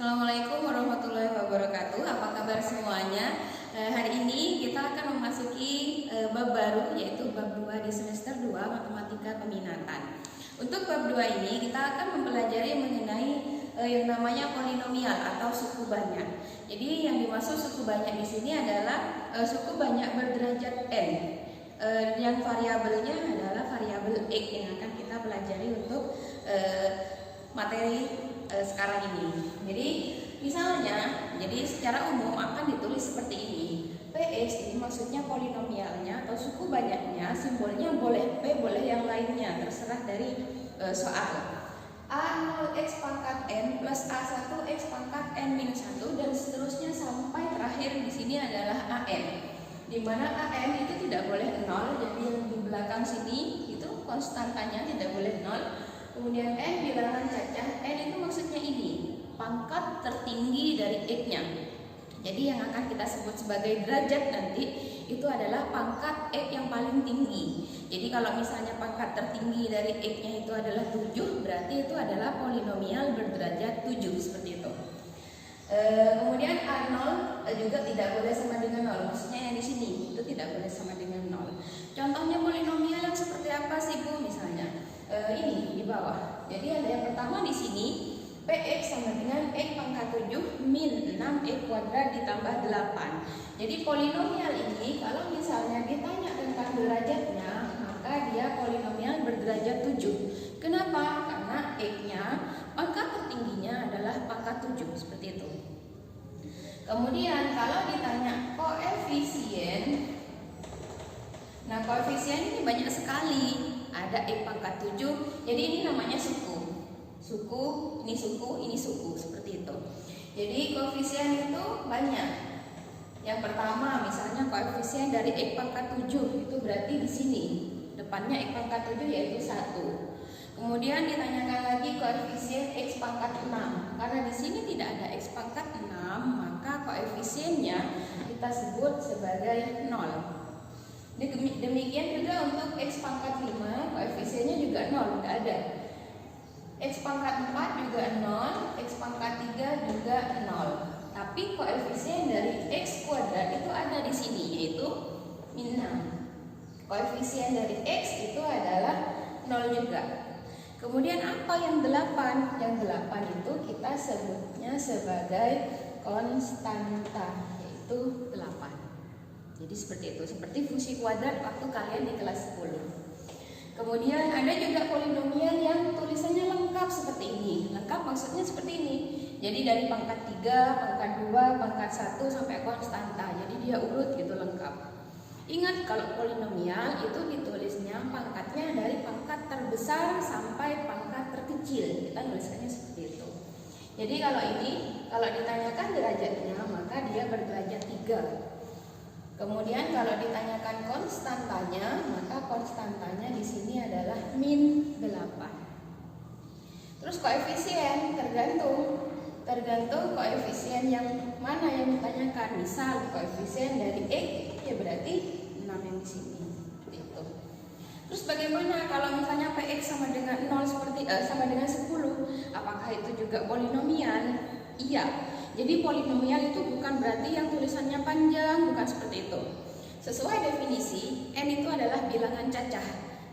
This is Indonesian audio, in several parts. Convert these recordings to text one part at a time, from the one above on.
Assalamualaikum warahmatullahi wabarakatuh. Apa kabar semuanya? Hari ini kita akan memasuki bab baru, yaitu bab 2 di semester 2 Matematika Peminatan. Untuk bab 2 ini kita akan mempelajari mengenai yang namanya polinomial atau suku banyak. Jadi yang dimaksud suku banyak di sini adalah suku banyak berderajat n. Yang variabelnya adalah variabel x yang akan kita pelajari untuk materi sekarang ini. Jadi misalnya, secara umum akan ditulis seperti ini. Px ini maksudnya polinomialnya atau suku banyaknya, simbolnya boleh P, boleh yang lainnya, terserah dari soal. A0x pangkat n plus A1x pangkat n minus 1 dan seterusnya sampai terakhir di sini adalah an. Di mana an itu tidak boleh 0, jadi yang di belakang sini itu konstantanya tidak boleh 0. Kemudian n bilangan cacah, n itu maksudnya ini, pangkat tertinggi dari x-nya. Jadi yang akan kita sebut sebagai derajat nanti itu adalah pangkat x yang paling tinggi. Jadi kalau misalnya pangkat tertinggi dari x-nya itu adalah 7, berarti itu adalah polinomial berderajat 7, seperti itu. Kemudian A0 juga tidak boleh sama dengan 0, maksudnya yang di sini itu tidak boleh sama dengan 0. Contohnya polinomial yang seperti apa sih Bu? Misalnya ini di bawah. Jadi ada yang pertama di sini, Px sama dengan x pangkat 7 min 6x kuadrat ditambah 8. Jadi polinomial ini kalau misalnya ditanya tentang derajatnya, maka dia polinomial berderajat 7. Kenapa? Karena x-nya pangkat tertingginya adalah pangkat 7, seperti itu. Kemudian kalau ditanya koefisien, nah koefisien ini banyak sekali. Ada x pangkat 7, jadi ini namanya suku. Ini suku, seperti itu. Jadi koefisien itu banyak. Yang pertama misalnya koefisien dari x pangkat 7 itu berarti di sini. Depannya x pangkat 7 yaitu 1. Kemudian ditanyakan lagi koefisien x pangkat 6. Karena di sini tidak ada x pangkat 6, maka koefisiennya kita sebut sebagai 0. Demikian juga untuk x pangkat 5, koefisiennya juga 0, tidak ada. X pangkat 4 juga 0, x pangkat 3 juga 0. Tapi koefisien dari x kuadrat itu ada di sini, yaitu min 6. Koefisien dari x itu adalah 0 juga. Kemudian apa yang 8? Yang 8 itu kita sebutnya sebagai konstanta, yaitu 8. Jadi seperti itu, seperti fungsi kuadrat waktu kalian di kelas 10. Kemudian ada juga polinomial yang tulisannya lengkap seperti ini. Lengkap maksudnya seperti ini. Jadi dari pangkat 3, pangkat 2, pangkat 1 sampai konstanta. Jadi dia urut gitu lengkap. Ingat kalau polinomial itu ditulisnya pangkatnya dari pangkat terbesar sampai pangkat terkecil. Kita nuliskannya seperti itu. Jadi kalau ditanyakan derajatnya, maka dia berderajat 3. Kemudian kalau ditanyakan konstantanya, maka konstantanya di sini adalah min 8. Terus koefisien tergantung koefisien yang mana yang ditanyakan. Misal koefisien dari x ya berarti 6 yang di sini. Itu. Terus bagaimana kalau misalnya Px sama dengan 0 sama dengan 10? Apakah itu juga polinomial? Iya. Jadi polinomial itu bukan berarti yang tulisannya panjang, bukan seperti itu. Sesuai definisi, n itu adalah bilangan cacah.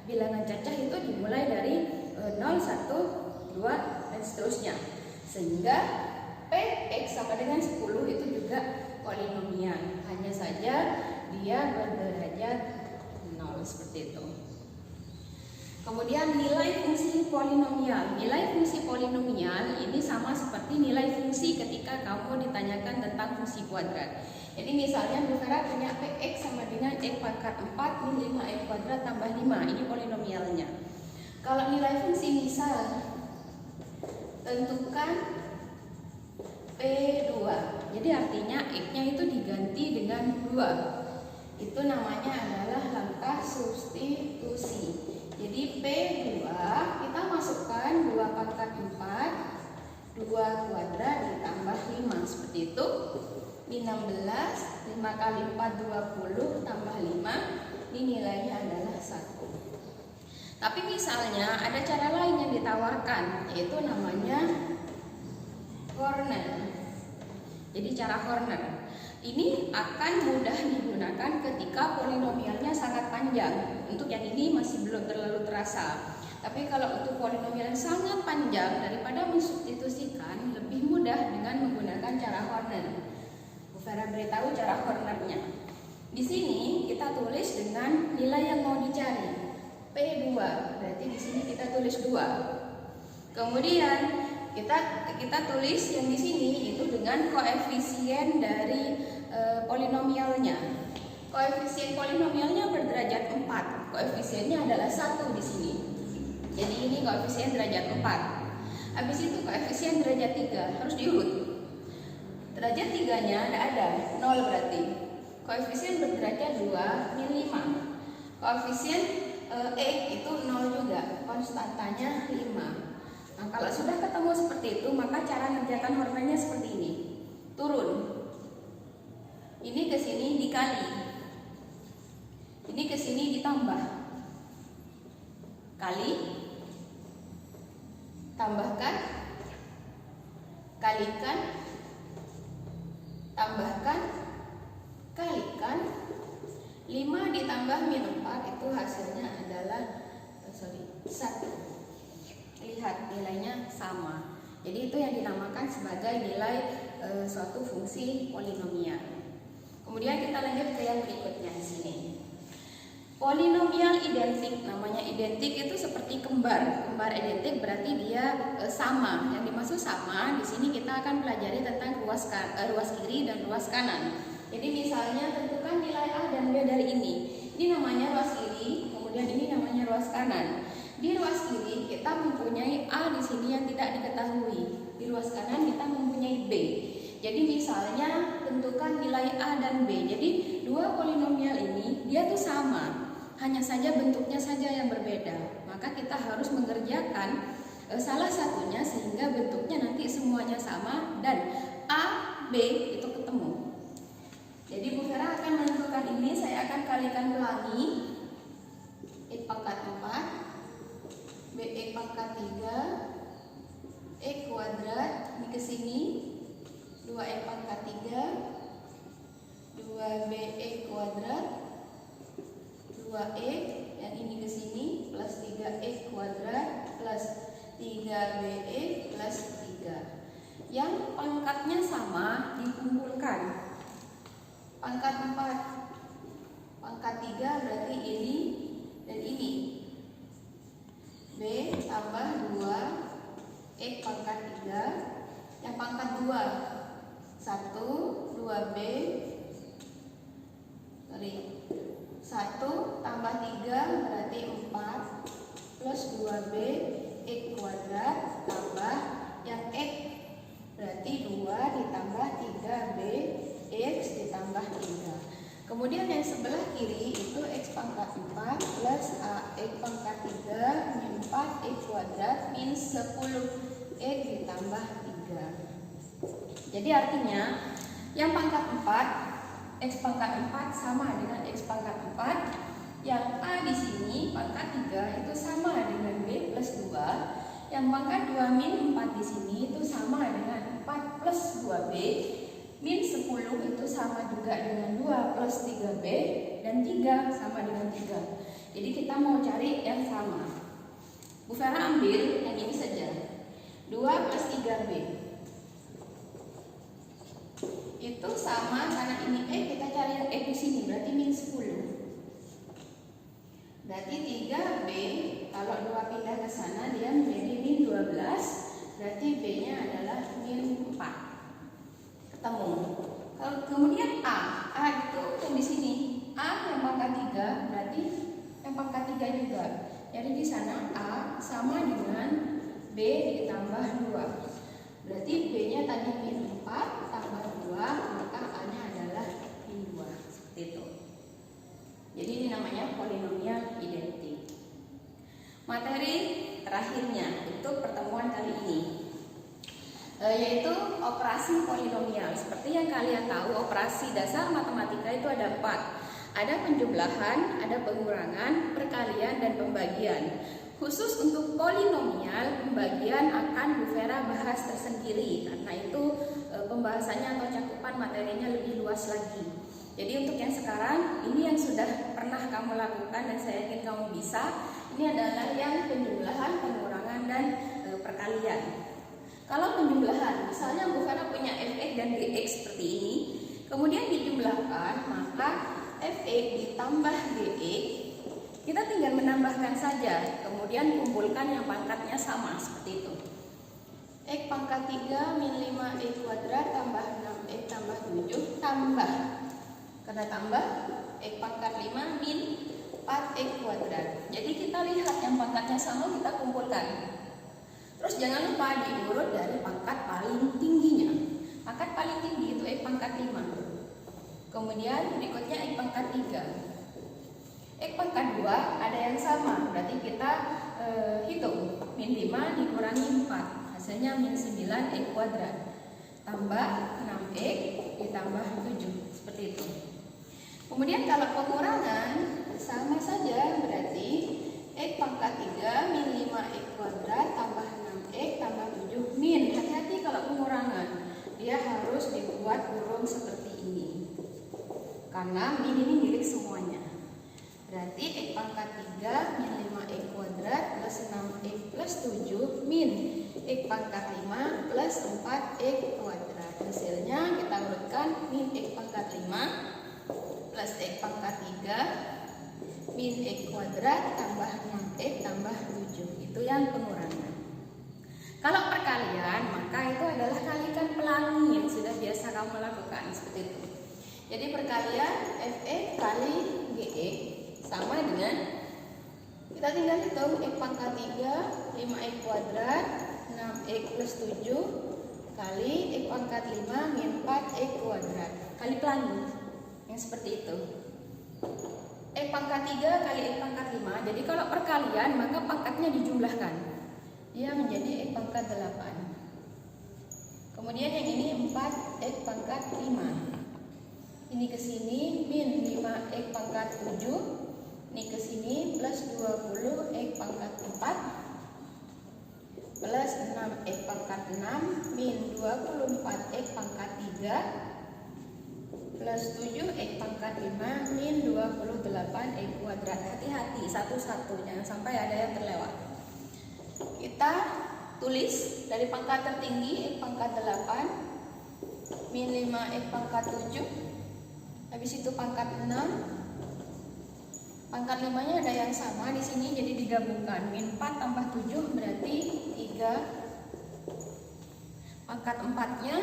Bilangan cacah itu dimulai dari 0, 1, 2, dan seterusnya. Sehingga Px sama dengan 10 itu juga polinomial. Hanya saja dia berderajat 0, seperti itu. Kemudian nilai fungsi polinomial. Nilai fungsi polinomial ini sama seperti nilai fungsi ketika kamu ditanyakan tentang fungsi kuadrat. Jadi misalnya Bu Farah punya Px sama dengan x pangkat 4 min 5x kuadrat tambah 5. Ini polinomialnya. Kalau nilai fungsi misal tentukan P2. Jadi artinya x-nya itu diganti dengan 2. Itu namanya adalah langkah substitusi. Jadi P2 kita masukkan 2 pangkat 4, 2 kuadrat ditambah 5, seperti itu. Min 16, 5 kali 4 20 tambah 5, ini nilainya adalah 1. Tapi misalnya ada cara lain yang ditawarkan, yaitu namanya Horner. Jadi cara Horner ini akan mudah digunakan ketika polinomialnya sangat panjang. Untuk yang ini masih belum terlalu terasa. Tapi kalau untuk polinomial yang sangat panjang, daripada mensubstitusikan, lebih mudah dengan menggunakan cara Horner. Bu Vera beritahu cara Hornernya. Di sini kita tulis dengan nilai yang mau dicari, P2. Berarti di sini kita tulis 2. Kemudian kita tulis yang di sini itu dengan koefisien dari polinomialnya. Koefisien polinomialnya berderajat 4. Koefisiennya adalah 1 di sini. Jadi ini koefisien derajat 4. Habis itu koefisien derajat 3 harus diurut. Derajat 3-nya ada 0 berarti. Koefisien berderajat 2 min 5. Koefisien E itu 0 juga. Konstantanya 5. Nah, kalau sudah ketemu seperti itu, maka cara mengerjakan Hornernya seperti ini. Turun. Ini ke sini dikali. Ini ke sini ditambah. Kali, tambahkan, kalikan, tambahkan, kalikan. 5 ditambah min 4 itu hasilnya adalah 1. Lihat nilainya sama. Jadi itu yang dinamakan sebagai nilai suatu fungsi polinomial. Kemudian kita lanjut ke yang berikutnya di sini. Polinomial identik, namanya identik itu seperti kembar. Kembar identik berarti dia sama. Yang dimaksud sama di sini kita akan pelajari tentang ruas kiri dan ruas kanan. Jadi misalnya tentukan nilai A dan B dari ini. Ini namanya ruas kiri, kemudian ini namanya ruas kanan. Di ruas kiri kita mempunyai A di sini yang tidak diketahui. Di ruas kanan kita mempunyai B. Jadi misalnya tentukan nilai A dan B. Jadi dua polinomial ini dia tuh sama. Hanya saja bentuknya saja yang berbeda. Maka kita harus mengerjakan salah satunya sehingga bentuknya nanti semuanya sama dan A, B itu ketemu. Jadi Bu Vera akan menentukan ini, saya akan kalikan ulangi. E pangkat 4, BE pangkat 3, E kuadrat, ini ke sini 2E pangkat 3, 2BE kuadrat, 2E, yang ini ke sini plus 3E kuadrat plus 3BE plus 3. Yang pangkatnya sama dikumpulkan. Pangkat 4, pangkat 3 berarti ini dan ini. B tambah 2 E pangkat 3. Yang pangkat 2 1 2B 1 tambah 3 berarti 4 plus 2B E kuadrat tambah yang X berarti 2 ditambah 3B X ditambah 3. Kemudian yang sebelah kiri itu X pangkat 4 plus X pangkat 3 min 4 X kuadrat min 10 X ditambah 3. Jadi artinya yang pangkat 4 X pangkat 4 sama dengan X pangkat 4. Yang A di sini pangkat 3 itu sama dengan B plus 2. Yang pangkat 2 min 4 di sini itu sama dengan 4 plus 2B. Min 10 itu sama juga dengan 2 plus 3B. Dan 3 sama dengan 3. Jadi kita mau cari yang sama. Bu Vera ambil yang ini saja, 2 plus 3B. Itu sama karena ini E, kita cari yang E di sini berarti min 10. Berarti 3B kalau 2 pindah ke sana dia menjadi min 12. Berarti B-nya adalah min 4. Ketemu. Kemudian A itu yang di sini. A yang pangkat 3 berarti yang pangkat 3 juga. Jadi di sana A sama dengan B ditambah 2. Berarti B-nya tadi min 4 tambah 2, maka A-nya adalah min 2. Seperti itu. Jadi ini namanya polinomial identik. Materi terakhirnya untuk pertemuan kali ini yaitu operasi polinomial. Seperti yang kalian tahu, operasi dasar matematika itu ada 4. Ada penjumlahan, ada pengurangan, perkalian, dan pembagian. Khusus untuk polinomial, pembagian akan Bu Vera bahas tersendiri karena itu pembahasannya atau cakupan materinya lebih luas lagi. Jadi untuk yang sekarang, ini yang sudah pernah kamu lakukan dan saya yakin kamu bisa. Ini adalah yang penjumlahan, pengurangan, dan perkalian. Kalau penjumlahan, misalnya Bu Vera punya fx dan gx seperti ini, kemudian dijumlahkan, maka fx ditambah gx, kita tinggal menambahkan saja, kemudian kumpulkan yang pangkatnya sama, seperti itu. X pangkat 3 min 5x kuadrat tambah 6x tambah 7 tambah, karena tambah X pangkat 5 min 4x kuadrat. Jadi kita lihat yang pangkatnya sama, kita kumpulkan. Terus jangan lupa diurut dari pangkat paling tingginya. Pangkat paling tinggi itu X pangkat 5. Kemudian berikutnya X pangkat 3. X pangkat 2 ada yang sama, berarti kita hitung min 5 dikurangi 4, hasilnya min 9x kuadrat tambah 6x ditambah 7, seperti itu. Kemudian kalau pengurangan sama saja, berarti X pangkat 3 min 5x kuadrat tambah 6x tambah 7 min. Hati-hati kalau pengurangan, dia harus dibuat kurung seperti ini karena min ini milik semuanya. Berarti X pangkat 3 min 5x kuadrat plus 6x plus 7 min X pangkat 5 plus 4x kuadrat. Hasilnya kita urutkan min X pangkat 5 plus X pangkat 3 min X kuadrat tambah 6x tambah 7. Itu yang pengurangan. Kalau perkalian, maka itu adalah kalikan pelangi yang sudah biasa kamu lakukan, seperti itu. Jadi perkalian fx kali gx sama dengan, kita tinggal hitung X pangkat 3 5x kuadrat 6x plus 7 kali X pangkat 5 min 4x kuadrat kali pelangi yang seperti itu. X pangkat 3 kali X pangkat 5. Jadi kalau perkalian maka pangkatnya dijumlahkan, dia menjadi X pangkat 8. Kemudian yang ini 4x pangkat 5. Ini ke sini min 5x pangkat 7. Ini ke sini plus 20x pangkat 4 plus 6x pangkat 6 min 24x pangkat 3 plus 7x pangkat 5 min 28x kuadrat. Hati-hati satu-satu, jangan sampai ada yang terlewat. Kita tulis dari pangkat tertinggi X pangkat 8 min 5x pangkat 7, habis itu pangkat 6. Pangkat 5-nya ada yang sama di sini, jadi digabungkan. Min 4 tambah 7 berarti 3. Pangkat 4-nya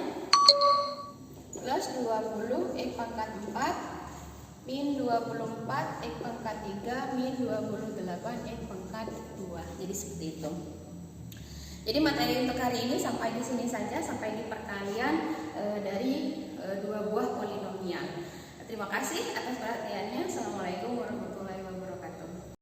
plus 20 X pangkat 4 min 24 X pangkat 3 min 28 X pangkat 2. Jadi seperti itu. Jadi materi untuk hari ini sampai di sini saja, sampai di perkalian dari dua buah polinomial. Terima kasih atas perhatiannya. Assalamualaikum warahmatullahi wabarakatuh.